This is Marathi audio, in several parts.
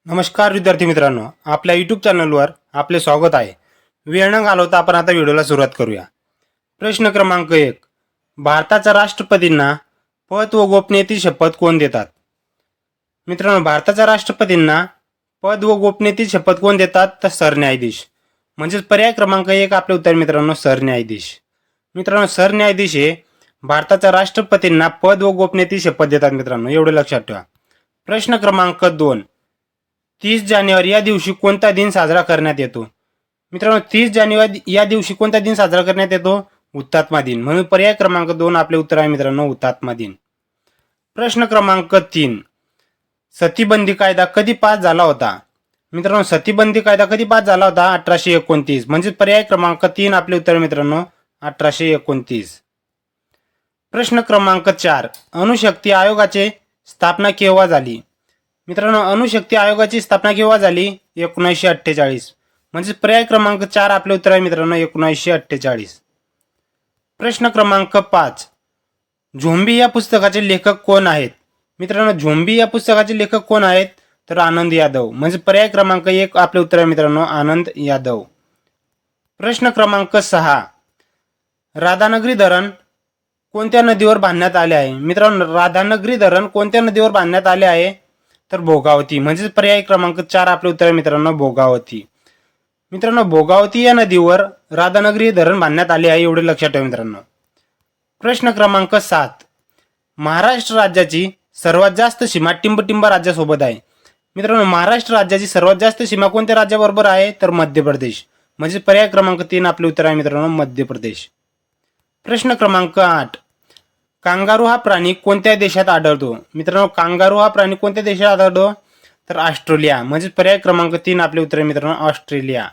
नमस्कार विद्यार्थी मित्रांनो, आपल्या यूट्यूब चॅनलवर आपले स्वागत आहे. वेळ न घालवता आपण आता व्हिडिओला सुरुवात करूया. प्रश्न क्रमांक 1. भारताच्या राष्ट्रपतींना पद व गोपनीयतेची शपथ कोण देतात? मित्रांनो, भारताच्या राष्ट्रपतींना पद व गोपनीयतेची शपथ कोण देतात? तर सरन्यायाधीश. म्हणजेच पर्याय क्रमांक 1 आपले उत्तर मित्रांनो सरन्यायाधीश. मित्रांनो, सरन्यायाधीश हे भारताच्या राष्ट्रपतींना पद व गोपनीयतेची शपथ देतात मित्रांनो, एवढे लक्षात ठेवा. प्रश्न क्रमांक 2. 30 जानेवारी या दिवशी कोणता दिन साजरा करण्यात येतो? मित्रांनो, 30 जानेवारी या दिवशी कोणता दिन साजरा करण्यात येतो? हुतात्मा दिन. म्हणून पर्याय क्रमांक 2 आपले उत्तर आहे मित्रांनो हुतात्मा दिन. प्रश्न क्रमांक 3. सतीबंदी कायदा कधी पास झाला होता? मित्रांनो, सतीबंदी कायदा कधी पास झाला होता? 1829. म्हणजे पर्याय क्रमांक 3 आपले उत्तर मित्रांनो 1829. प्रश्न क्रमांक 4. अणुशक्ती आयोगाची स्थापना केव्हा झाली? मित्रांनो, अणुशक्ती आयोगाची स्थापना केव्हा झाली? 1948. म्हणजे पर्याय क्रमांक 4 आपले उत्तर आहे मित्रांनो 1948. प्रश्न क्रमांक 5. झोंबी या पुस्तकाचे लेखक कोण आहेत? मित्रांनो, झोंबी या पुस्तकाचे लेखक कोण आहेत? तर आनंद यादव. म्हणजे पर्याय क्रमांक 1 आपले उत्तर आहे मित्रांनो आनंद यादव. प्रश्न क्रमांक 6. राधानगरी धरण कोणत्या नदीवर बांधण्यात आले आहे? मित्रांनो, राधानगरी धरण कोणत्या नदीवर बांधण्यात आले आहे? तर भोगावती. म्हणजे पर्याय क्रमांक 4 आपले उत्तर आहे मित्रांनो भोगावती. मित्रांनो, भोगावती या नदीवर राधानगरी धरण बांधण्यात आले आहे, एवढे लक्षात ठेवा मित्रांनो. प्रश्न क्रमांक 7. महाराष्ट्र राज्याची सर्वात जास्त सीमा टिंबटिंब राज्यासोबत आहे. मित्रांनो, महाराष्ट्र राज्याची सर्वात जास्त सीमा कोणत्या राज्याबरोबर आहे? तर मध्य प्रदेश. म्हणजे पर्याय क्रमांक 3 आपले उत्तर आहे मित्रांनो मध्य प्रदेश. प्रश्न क्रमांक 8. कांगारू हा प्राणी कोणत्या देशात आढळतो? मित्रांनो, कांगारू हा प्राणी कोणत्या देशात आढळतो? तर ऑस्ट्रेलिया. म्हणजे पर्याय क्रमांक 3 आपले उत्तर आहे मित्रांनो ऑस्ट्रेलिया.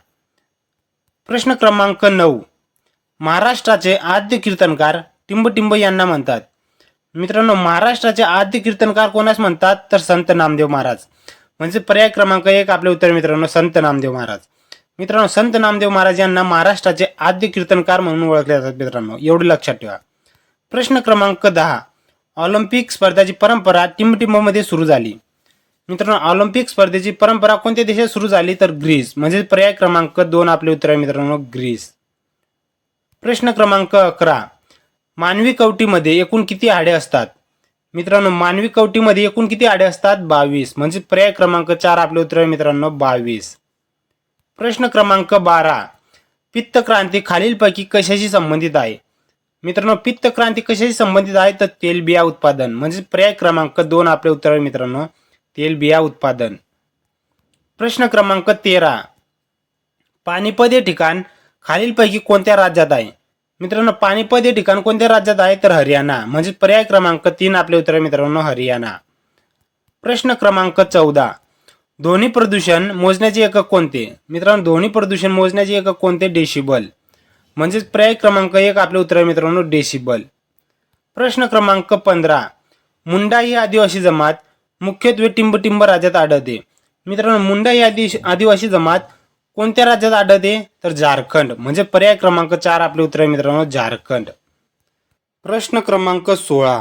प्रश्न क्रमांक 9. महाराष्ट्राचे आद्य कीर्तनकार टिंबटिंब यांना म्हणतात. मित्रांनो, महाराष्ट्राचे आद्य कीर्तनकार कोणास म्हणतात? तर संत नामदेव महाराज. म्हणजे पर्याय क्रमांक 1 आपले उत्तर मित्रांनो संत नामदेव महाराज. मित्रांनो, संत नामदेव महाराज यांना महाराष्ट्राचे आद्य कीर्तनकार म्हणून ओळखले जातात मित्रांनो, एवढे लक्षात ठेवा. प्रश्न क्रमांक 10. ऑलिम्पिक स्पर्धेची परंपरा टिंबटिंबमध्ये सुरू झाली. मित्रांनो, ऑलिम्पिक स्पर्धेची परंपरा कोणत्या देशात सुरू झाली? तर ग्रीस. म्हणजे पर्याय क्रमांक 2 आपले उत्तर आहे मित्रांनो ग्रीस. प्रश्न क्रमांक 11. मानवी कवटीमध्ये एकूण किती हाडे असतात? मित्रांनो, मानवी कवटीमध्ये एकूण किती हाडे असतात? 22. म्हणजे पर्याय क्रमांक 4 आपले उत्तर आहे मित्रांनो 22. प्रश्न क्रमांक 12. पित्त क्रांती खालीलपैकी कशाशी संबंधित आहे? मित्रांनो, पित्त क्रांती कशाशी संबंधित आहे? तर तेलबिया उत्पादन. म्हणजे पर्याय क्रमांक 2 आपले उत्तर आहे मित्रांनो तेलबिया उत्पादन. प्रश्न क्रमांक 13. पानिपत हे ठिकाण खालीलपैकी कोणत्या राज्यात आहे? मित्रांनो, पानिपत हे ठिकाण कोणत्या राज्यात आहे? तर हरियाणा. म्हणजे पर्याय क्रमांक 3 आपले उत्तर आहे मित्रांनो हरियाणा. प्रश्न क्रमांक 14. ध्वनी प्रदूषण मोजण्याचे एकक कोणते? मित्रांनो, ध्वनी प्रदूषण मोजण्याचे एकक कोणते? डेसिबल. म्हणजे पर्याय क्रमांक 1 आपले उत्तर आहे मित्रांनो डेसिबल. प्रश्न क्रमांक 15. मुंडा ही आदिवासी जमात मुख्यत्वे टिंबटिंब राज्यात आढळते. मित्रांनो, मुंडा ही आदिवासी जमात कोणत्या राज्यात आढळते? तर झारखंड. म्हणजे पर्याय क्रमांक 4 आपले उत्तर आहे मित्रांनो झारखंड. प्रश्न क्रमांक 16.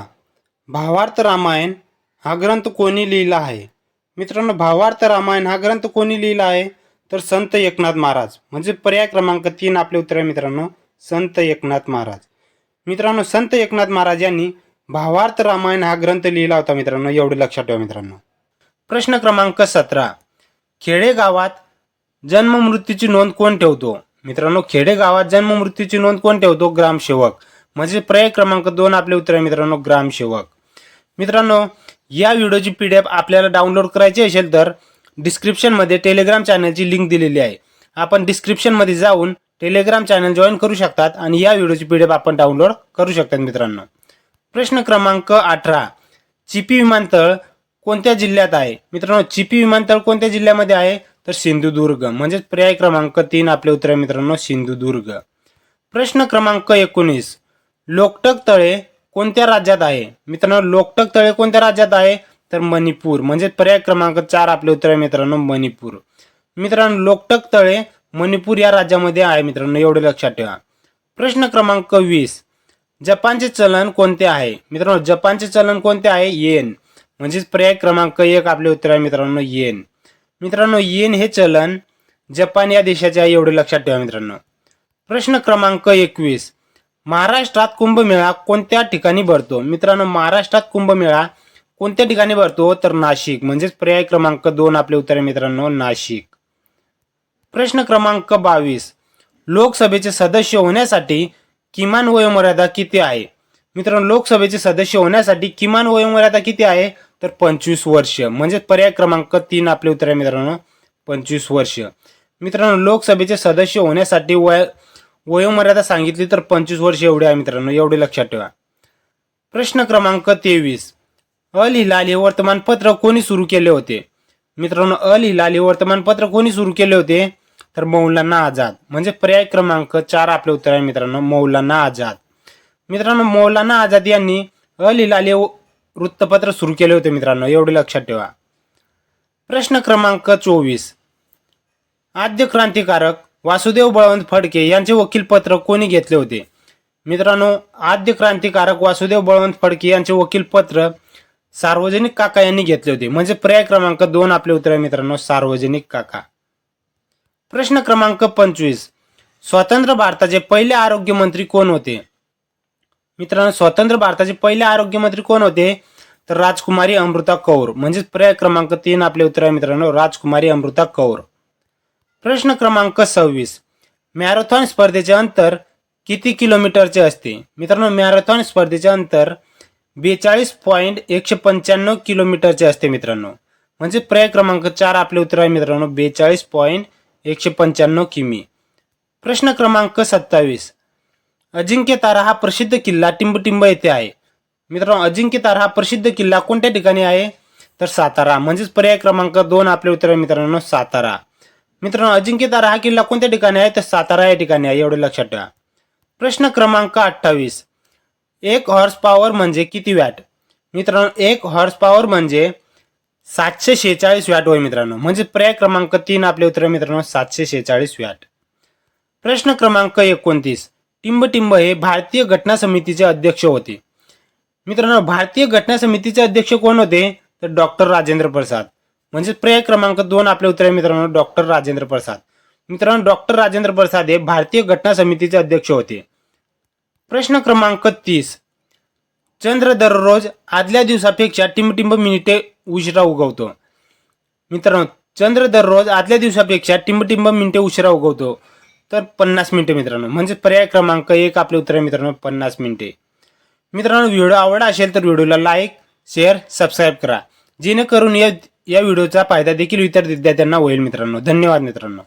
भावार्थ रामायण हा ग्रंथ कोणी लिहिला आहे? मित्रांनो, भावार्थ रामायण हा ग्रंथ कोणी लिहिला आहे? तर संत एकनाथ महाराज. म्हणजे पर्याय क्रमांक 3 आपले उत्तर आहे मित्रांनो संत एकनाथ महाराज. मित्रांनो, संत एकनाथ महाराज यांनी भावार्थ रामायण हा ग्रंथ लिहिला होता मित्रांनो, एवढे लक्षात ठेवा मित्रांनो. प्रश्न क्रमांक 17. खेडेगावात जन्म मृत्यूची नोंद कोण ठेवतो? मित्रांनो, खेडेगावात जन्म मृत्यूची नोंद कोण ठेवतो? ग्रामसेवक. म्हणजे पर्याय क्रमांक 2 आपले उत्तर आहे मित्रांनो ग्रामसेवक. मित्रांनो, या व्हिडिओची PDF आपल्याला डाउनलोड करायची असेल तर डिस्क्रिप्शनमध्ये टेलिग्राम चॅनलची लिंक दिलेली आहे. आपण डिस्क्रिप्शनमध्ये जाऊन टेलिग्राम चॅनल जॉईन करू शकतात आणि या व्हिडिओची PDF आपण डाउनलोड करू शकतात मित्रांनो. प्रश्न क्रमांक 18. चिपी विमानतळ कोणत्या जिल्ह्यात आहे? मित्रांनो, चिपी विमानतळ कोणत्या जिल्ह्यामध्ये आहे? तर सिंधुदुर्ग. म्हणजे पर्याय क्रमांक 3 आपले उत्तर आहे मित्रांनो सिंधुदुर्ग. प्रश्न क्रमांक 19. लोकटक तळे कोणत्या राज्यात आहे? मित्रांनो, लोकटक तळे कोणत्या राज्यात आहे? तर मणिपूर. म्हणजे पर्याय क्रमांक 4 आपले उत्तर आहे मित्रांनो मणिपूर. मित्रांनो, लोकटक तळे मणिपूर या राज्यामध्ये आहे मित्रांनो, एवढे लक्षात ठेवा. प्रश्न क्रमांक 20. जपानचे चलन कोणते आहे? मित्रांनो, जपानचे चलन कोणते आहे? येन. म्हणजेच पर्याय क्रमांक 1 आपले उत्तर आहे मित्रांनो येन. मित्रांनो येन हे चलन जपान या देशाचे आहे, एवढे लक्षात ठेवा मित्रांनो. प्रश्न क्रमांक 21. महाराष्ट्रात कुंभमेळा कोणत्या ठिकाणी भरतो? मित्रांनो महाराष्ट्रात कुंभमेळा कोणत्या ठिकाणी भरतो? तर नाशिक. म्हणजेच पर्याय क्रमांक 2 आपले उत्तर आहे मित्रांनो, नाशिक. प्रश्न क्रमांक 22. लोकसभेचे सदस्य होण्यासाठी किमान वयोमर्यादा किती आहे? मित्रांनो लोकसभेचे सदस्य होण्यासाठी किमान वयोमर्यादा किती आहे? तर 25 वर्ष. म्हणजे पर्याय क्रमांक 3 आपले उत्तर आहे मित्रांनो, 25 वर्ष. मित्रांनो लोकसभेचे सदस्य होण्यासाठी वयोमर्यादा सांगितली तर 25 वर्ष एवढे आहे मित्रांनो, एवढे लक्षात ठेवा. प्रश्न क्रमांक 23. अल हिलाल हे वर्तमानपत्र कोणी सुरू केले होते? मित्रांनो अल हिलाल हे वर्तमानपत्र कोणी सुरू केले होते? तर मौलाना आझाद. म्हणजे पर्याय क्रमांक 4 आपले उत्तर आहे मित्रांनो, मौलाना आझाद. मित्रांनो मौलाना आझाद यांनी अल हिलाल हे वृत्तपत्र सुरू केले होते मित्रांनो, एवढे लक्षात ठेवा. प्रश्न क्रमांक 24. आद्य क्रांतिकारक वासुदेव बळवंत फडके यांचे वकीलपत्र कोणी घेतले होते? मित्रांनो आद्य क्रांतिकारक वासुदेव बळवंत फडके यांचे वकीलपत्र सार्वजनिक काका यांनी घेतले होते. म्हणजे पर्याय क्रमांक 2 आपले उत्तर आहे मित्रांनो, सार्वजनिक काका. प्रश्न क्रमांक 25. स्वतंत्र भारताचे पहिले आरोग्यमंत्री कोण होते? मित्रांनो स्वतंत्र भारताचे पहिले आरोग्यमंत्री कोण होते? तर राजकुमारी अमृता कौर. म्हणजे पर्याय क्रमांक 3 आपले उत्तर आहे मित्रांनो, राजकुमारी अमृता कौर. प्रश्न क्रमांक 26. मॅरेथॉन स्पर्धेचे अंतर किती किलोमीटरचे असते? मित्रांनो मॅरेथॉन स्पर्धेचे अंतर 42.195 किलोमीटरचे असते मित्रांनो. म्हणजे पर्याय क्रमांक 4 आपले उत्तर आहे मित्रांनो, 42.195 किमी. प्रश्न क्रमांक 27. अजिंक्यतारा हा प्रसिद्ध किल्ला टिंबटिंब येथे आहे. मित्रांनो अजिंक्यतारा हा प्रसिद्ध किल्ला कोणत्या ठिकाणी आहे? तर सातारा. म्हणजेच पर्याय क्रमांक 2 आपले उत्तर आहे मित्रांनो, सातारा. मित्रांनो अजिंक्यतारा हा किल्ला कोणत्या ठिकाणी आहे? तर सातारा या ठिकाणी आहे, एवढे लक्षात ठेवा. प्रश्न क्रमांक 28. 1 हॉर्स पॉवर म्हणजे किती वॅट? मित्रांनो 1 हॉर्स पॉवर म्हणजे 746 वॅट होय मित्रांनो. म्हणजे पर्याय क्रमांक 3 आपले उत्तर आहे मित्रांनो, 746 वॅट. प्रश्न क्रमांक 29. टिंबटिंब हे भारतीय घटना समितीचे अध्यक्ष होते. मित्रांनो भारतीय घटना समितीचे अध्यक्ष कोण होते? तर डॉक्टर राजेंद्र प्रसाद. म्हणजे पर्याय क्रमांक 2 आपले उत्तर आहे मित्रांनो, डॉक्टर राजेंद्र प्रसाद. मित्रांनो डॉक्टर राजेंद्र प्रसाद हे भारतीय घटना समितीचे अध्यक्ष होते. प्रश्न क्रमांक 30. चंद्र दररोज आदल्या दिवसापेक्षा टिंबटिंब मिनिटे उशिरा उगवतो. मित्रांनो चंद्र दररोज आदल्या दिवसापेक्षा टिंबटिंब मिनिटे उशिरा उगवतो तर 50 मिनिटे मित्रांनो. म्हणजे पर्याय क्रमांक 1 आपले उत्तर आहे मित्रांनो, 50 मिनिटे. मित्रांनो व्हिडिओ आवडला असेल तर व्हिडिओला लाईक शेअर सबस्क्राईब करा, जेणेकरून या व्हिडिओचा फायदा देखील इतर विद्यार्थ्यांना होईल मित्रांनो. धन्यवाद मित्रांनो.